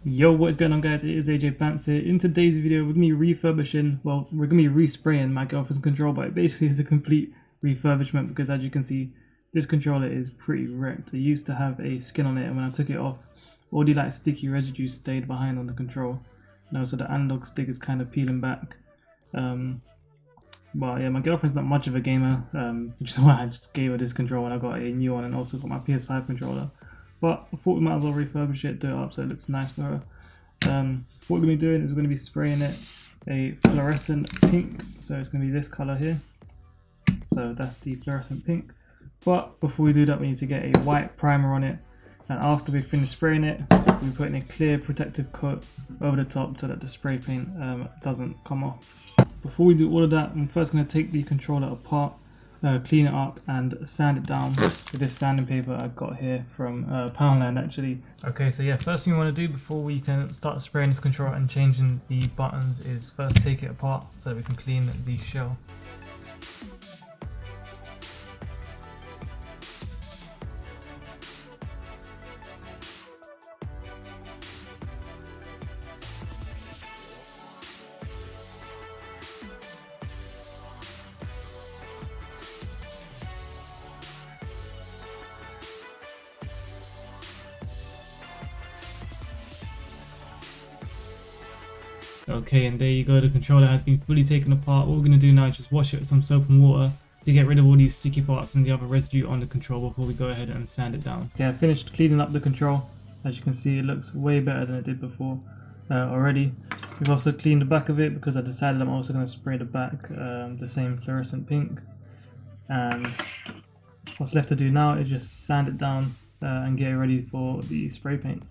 Yo, what is going on, guys? It is AJ Pants here. In today's video, we're going to be refurbishing, well, we're going to be respraying my girlfriend's controller, but it basically is a complete refurbishment because, as you can see, this controller is pretty wrecked. It used to have a skin on it, and when I took it off, all the like sticky residue stayed behind on the control. And also the analog stick is kind of peeling back. But yeah, my girlfriend's not much of a gamer, which is why I just gave her this controller and I got a new one, and also got my PS5 controller. But I thought we might as well refurbish it, do it up so it looks nice for her. What we're going to be doing is we're going to be spraying it a fluorescent pink, so it's going to be this colour here. So that's the fluorescent pink. But before we do that, we need to get a white primer on it, and after we finish spraying it, we put in a clear protective coat over the top so that the spray paint doesn't come off. Before we do all of that, I'm first going to take the controller apart, clean it up and sand it down with this sanding paper I got here from Poundland actually. Okay, so yeah, first thing we want to do before we can start spraying this controller and changing the buttons is first take it apart so that we can clean the shell. Okay, and there you go, the controller has been fully taken apart. What we're going to do now is just wash it with some soap and water to get rid of all these sticky parts and the other residue on the control before we go ahead and sand it down. Okay, I finished cleaning up the control. As you can see, it looks way better than it did before already. We've also cleaned the back of it because I decided I'm also going to spray the back the same fluorescent pink. And what's left to do now is just sand it down and get it ready for the spray paint.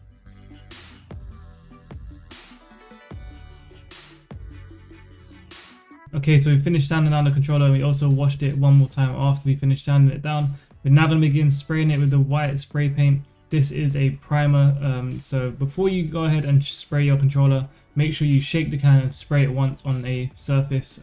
Okay, so we finished sanding down the controller, and we also washed it one more time after we finished sanding it down. We're now going to begin spraying it with the white spray paint. This is a primer, so before you go ahead and spray your controller, make sure you shake the can and spray it once on a surface,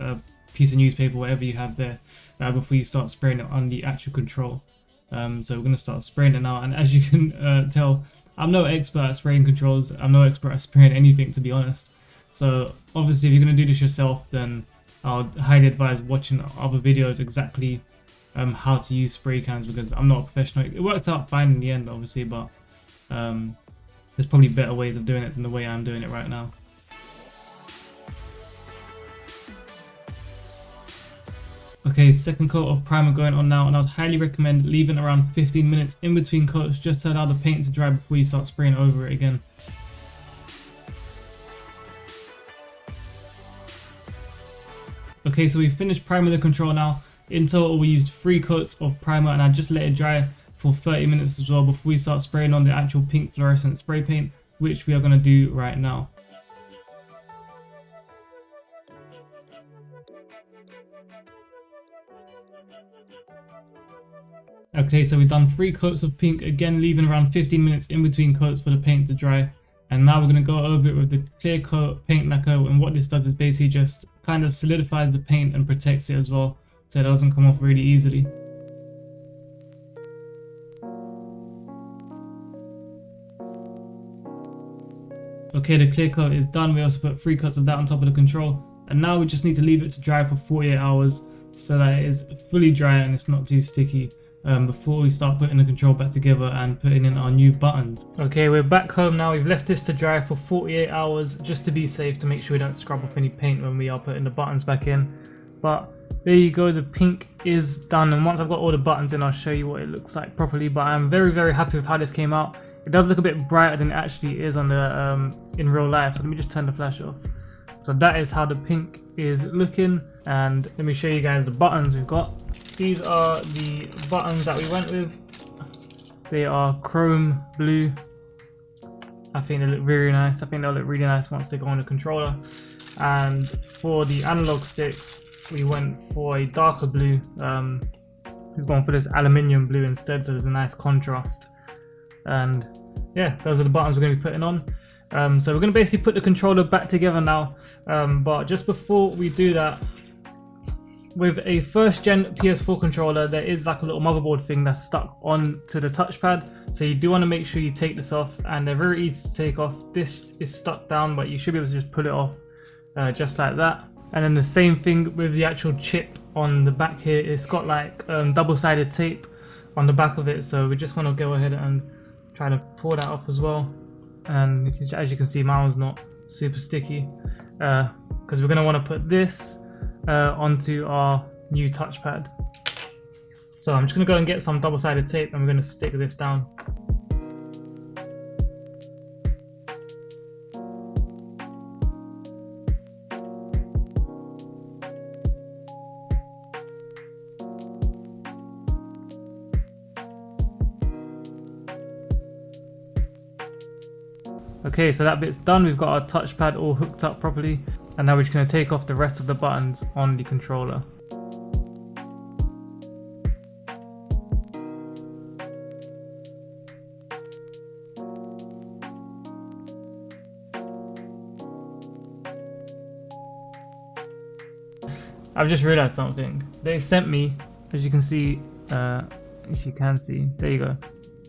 piece of newspaper, whatever you have there, before you start spraying it on the actual control. So we're going to start spraying it now, and as you can tell, I'm no expert at spraying controls. I'm no expert at spraying anything, to be honest. So obviously if you're going to do this yourself, then I'll highly advise watching other videos exactly how to use spray cans, because I'm not a professional. It worked out fine in the end, obviously, but there's probably better ways of doing it than the way I'm doing it right now. Okay, second coat of primer going on now, and I'd highly recommend leaving around 15 minutes in between coats just to allow the paint to dry before you start spraying over it again. Okay, so we've finished priming the control now. In total, we used 3 coats of primer, and I just let it dry for 30 minutes as well before we start spraying on the actual pink fluorescent spray paint, which we are going to do right now. Okay, so we've done 3 coats of pink, again leaving around 15 minutes in between coats for the paint to dry. And now we're going to go over it with the clear coat paint lacquer, and what this does is basically just kind of solidifies the paint and protects it as well, so it doesn't come off really easily. Okay, the clear coat is done. We also put 3 coats of that on top of the control, and now we just need to leave it to dry for 48 hours so that it is fully dry and it's not too sticky, before we start putting the control back together and putting in our new buttons. Okay, we're back home now. We've left this to dry for 48 hours just to be safe, to make sure we don't scrub off any paint when we are putting the buttons back in. But there you go, the pink is done, and once I've got all the buttons in, I'll show you what it looks like properly. But I'm very happy with how this came out. It does look a bit brighter than it actually is on the in real life, so let me just turn the flash off. So that is how the pink is looking, and let me show you guys the buttons we've got. These are the buttons that we went with. They are chrome blue. I think they look very nice. I think they'll look really nice once they go on the controller. And for the analog sticks, we went for a darker blue. We've gone for this aluminium blue instead, so there's a nice contrast. And yeah, those are the buttons we're going to be putting on. So we're going to basically put the controller back together now, but just before we do that, with a first gen PS4 controller, there is like a little motherboard thing that's stuck onto the touchpad. So you do want to make sure you take this off, and they're very easy to take off. This is stuck down, but you should be able to just pull it off just like that. And then the same thing with the actual chip on the back here. It's got like double-sided tape on the back of it, so we just want to go ahead and try to pull that off as well. And as you can see, mine was not super sticky because we're going to want to put this onto our new touchpad. So I'm just going to go and get some double-sided tape, and we're going to stick this down. Okay, so that bit's done. We've got our touchpad all hooked up properly, and now we're just going to take off the rest of the buttons on the controller. I've just realized something. They sent me, as you can see, if you can see, there you go,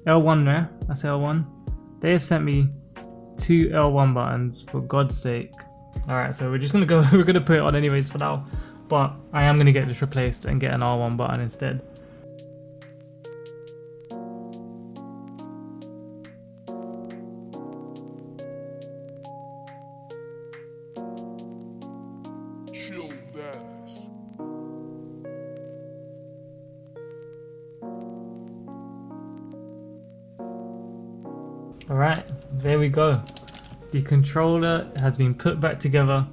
L1 there, that's L1. They have sent me 2 L1 buttons, for God's sake. Alright, so we're just gonna go, we're gonna put it on anyways for now, but I am gonna get this replaced and get an R1 button instead. Alright, there we go. The controller has been put back together.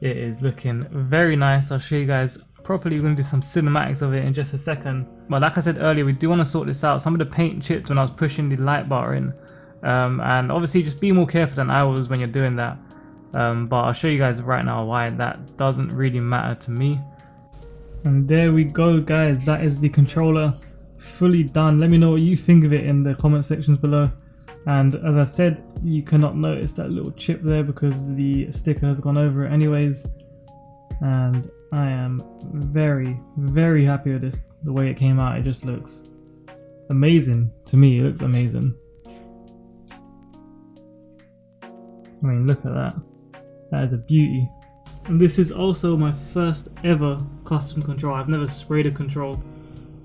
It is looking very nice. I'll show you guys properly. We're going to do some cinematics of it in just a second. But like I said earlier, we do want to sort this out. Some of the paint chipped when I was pushing the light bar in. And obviously just be more careful than I was when you're doing that. But I'll show you guys right now why that doesn't really matter to me. And there we go, guys. That is the controller fully done. Let me know what you think of it in the comment sections below. And as I said, you cannot notice that little chip there because the sticker has gone over it anyways. And I am very, very happy with this, the way it came out. It just looks amazing to me. It looks amazing. I mean, look at that. That is a beauty. And this is also my first ever custom control. I've never sprayed a control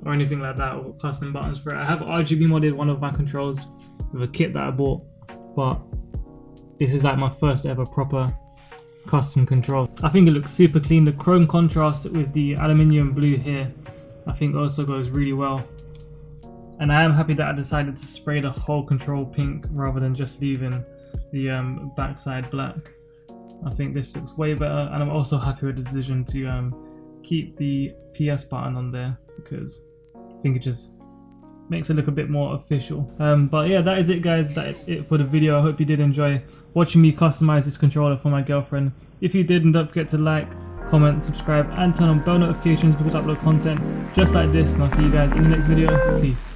or anything like that, or custom buttons for it. I have RGB modded one of my controls with a kit that I bought, but this is like my first ever proper custom control. I think it looks super clean. The chrome contrast with the aluminium blue here I think also goes really well, and I am happy that I decided to spray the whole control pink rather than just leaving the backside black. I think this looks way better, and I'm also happy with the decision to keep the PS button on there because I think it just makes it look a bit more official. But yeah, that is it, guys. That is it for the video. I hope you did enjoy watching me customize this controller for my girlfriend. If you did, don't forget to like, comment, subscribe, and turn on bell notifications because I upload content just like this, and I'll see you guys in the next video. Peace.